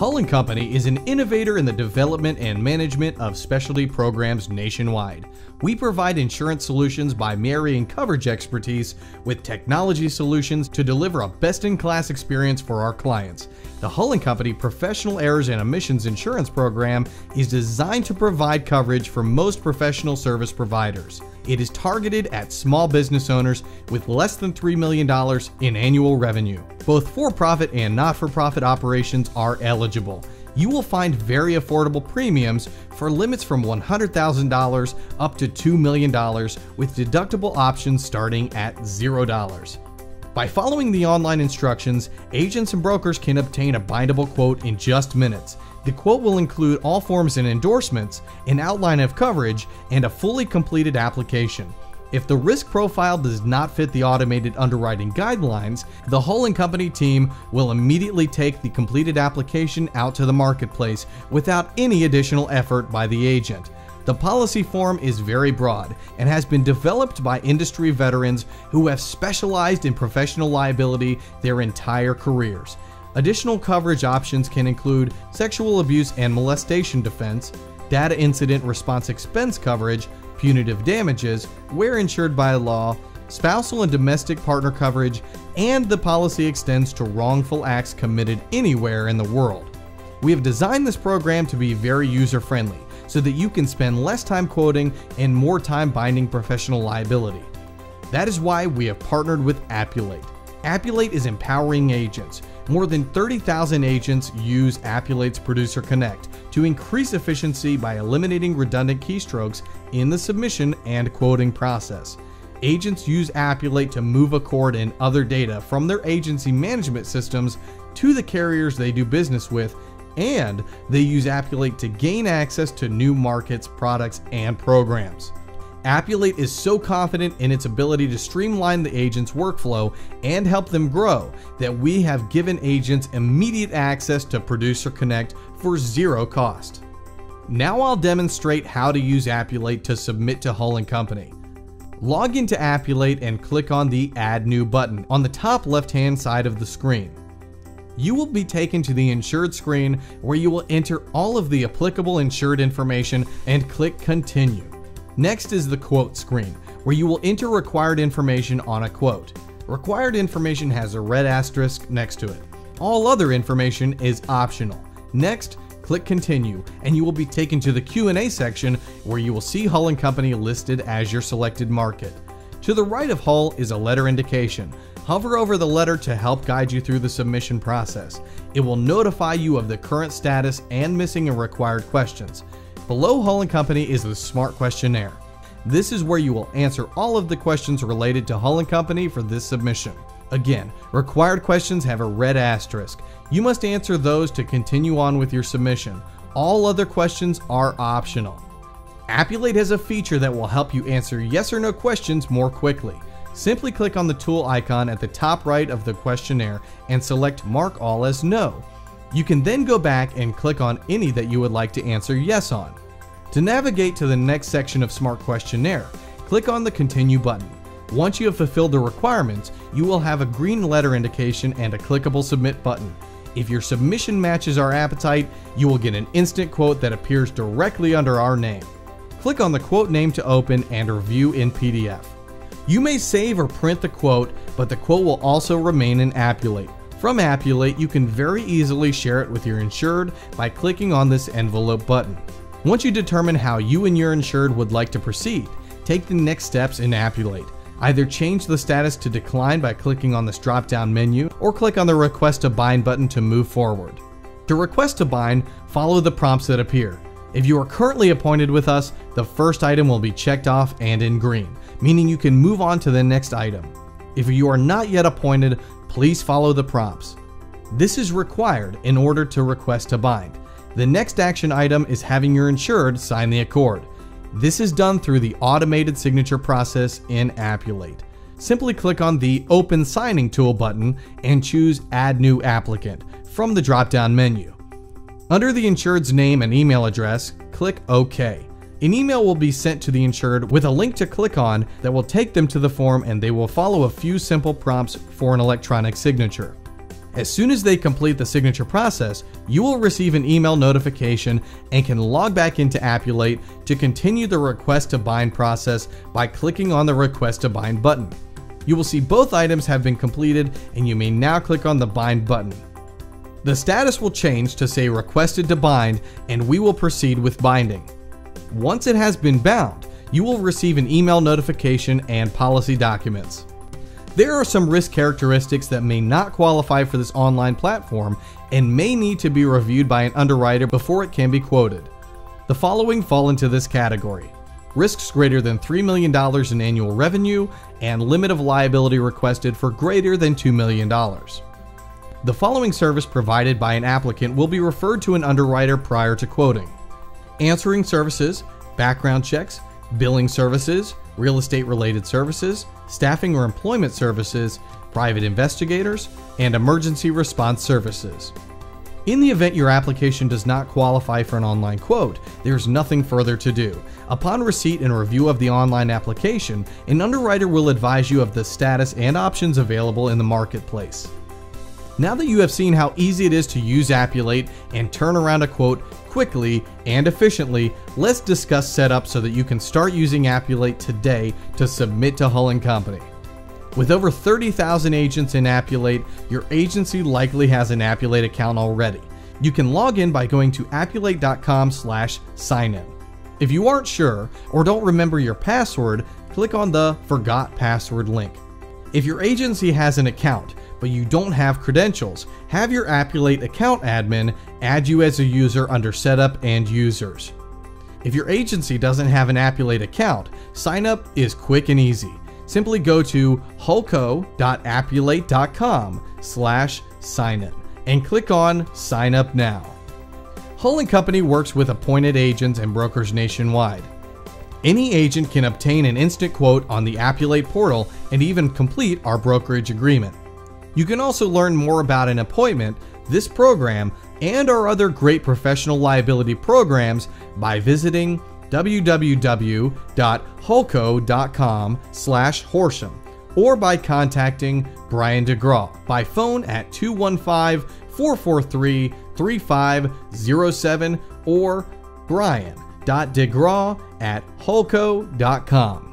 Hull & Company is an innovator in the development and management of specialty programs nationwide. We provide insurance solutions by marrying coverage expertise with technology solutions to deliver a best-in-class experience for our clients. The Hull & Company Professional Errors and Omissions Insurance Program is designed to provide coverage for most professional service providers. It is targeted at small business owners with less than $3 million in annual revenue. Both for-profit and not-for-profit operations are eligible. You will find very affordable premiums for limits from $100,000 up to $2 million with deductible options starting at $0. By following the online instructions, agents and brokers can obtain a bindable quote in just minutes. The quote will include all forms and endorsements, an outline of coverage, and a fully completed application. If the risk profile does not fit the automated underwriting guidelines, the Hull & Company team will immediately take the completed application out to the marketplace without any additional effort by the agent. The policy form is very broad and has been developed by industry veterans who have specialized in professional liability their entire careers. Additional coverage options can include sexual abuse and molestation defense, data incident response expense coverage, punitive damages, where insured by law, spousal and domestic partner coverage, and the policy extends to wrongful acts committed anywhere in the world. We have designed this program to be very user-friendly so that you can spend less time quoting and more time binding professional liability. That is why we have partnered with Appellate. Appellate is empowering agents. More than 30,000 agents use Appellate's Producer Connect to increase efficiency by eliminating redundant keystrokes in the submission and quoting process. Agents use Appellate to move ACORD and other data from their agency management systems to the carriers they do business with, and they use Appellate to gain access to new markets, products, and programs. Appellate is so confident in its ability to streamline the agent's workflow and help them grow that we have given agents immediate access to Producer Connect for zero cost. Now I'll demonstrate how to use Appellate to submit to Hull & Company. Log into Appellate and click on the Add New button on the top left-hand side of the screen. You will be taken to the insured screen where you will enter all of the applicable insured information and click Continue. Next is the quote screen, where you will enter required information on a quote. Required information has a red asterisk next to it. All other information is optional. Next, click Continue, and you will be taken to the Q&A section where you will see Hull & Company listed as your selected market. To the right of Hull is a letter indication. Hover over the letter to help guide you through the submission process. It will notify you of the current status and missing and required questions. Below Hull & Company is the Smart Questionnaire. This is where you will answer all of the questions related to Hull & Company for this submission. Again, required questions have a red asterisk. You must answer those to continue on with your submission. All other questions are optional. Appellate has a feature that will help you answer yes or no questions more quickly. Simply click on the tool icon at the top right of the questionnaire and select Mark All as No. You can then go back and click on any that you would like to answer yes on. To navigate to the next section of Smart Questionnaire, click on the Continue button. Once you have fulfilled the requirements, you will have a green letter indication and a clickable Submit button. If your submission matches our appetite, you will get an instant quote that appears directly under our name. Click on the quote name to open and review in PDF. You may save or print the quote, but the quote will also remain in Appellate. From Appellate, you can very easily share it with your insured by clicking on this envelope button. Once you determine how you and your insured would like to proceed, take the next steps in Appellate. Either change the status to decline by clicking on this drop-down menu, or click on the Request to Bind button to move forward. To request to bind, follow the prompts that appear. If you are currently appointed with us, the first item will be checked off and in green, meaning you can move on to the next item. If you are not yet appointed, please follow the prompts. This is required in order to request to bind. The next action item is having your insured sign the ACORD. This is done through the automated signature process in Appellate. Simply click on the Open Signing Tool button and choose Add New Applicant from the drop-down menu. Under the insured's name and email address, click OK. An email will be sent to the insured with a link to click on that will take them to the form, and they will follow a few simple prompts for an electronic signature. As soon as they complete the signature process, you will receive an email notification and can log back into Appellate to continue the request to bind process by clicking on the Request to Bind button. You will see both items have been completed, and you may now click on the Bind button. The status will change to say Requested to Bind, and we will proceed with binding. Once it has been bound, you will receive an email notification and policy documents. There are some risk characteristics that may not qualify for this online platform and may need to be reviewed by an underwriter before it can be quoted. The following fall into this category: risks greater than $3 million in annual revenue and limit of liability requested for greater than $2 million. The following service provided by an applicant will be referred to an underwriter prior to quoting: answering services, background checks, billing services, real estate related services, staffing or employment services, private investigators, and emergency response services. In the event your application does not qualify for an online quote, there's nothing further to do. Upon receipt and review of the online application, an underwriter will advise you of the status and options available in the marketplace. Now that you have seen how easy it is to use Appellate and turn around a quote quickly and efficiently, let's discuss setup so that you can start using Appellate today to submit to Hull & Company. With over 30,000 agents in Appellate, your agency likely has an Appellate account already. You can log in by going to appellate.com/signin. If you aren't sure or don't remember your password, click on the Forgot Password link. If your agency has an account, but you don't have credentials, have your Appellate account admin add you as a user under Setup and Users. If your agency doesn't have an Appellate account, sign up is quick and easy. Simply go to HullCo.appellate.com/signin and click on Sign Up Now. Hull & Company works with appointed agents and brokers nationwide. Any agent can obtain an instant quote on the Appellate portal and even complete our brokerage agreement. You can also learn more about an appointment, this program, and our other great professional liability programs by visiting www.hullco.com/Horsham or by contacting Brian DeGraw by phone at 215-443-3507 or brian.degraw@hullco.com.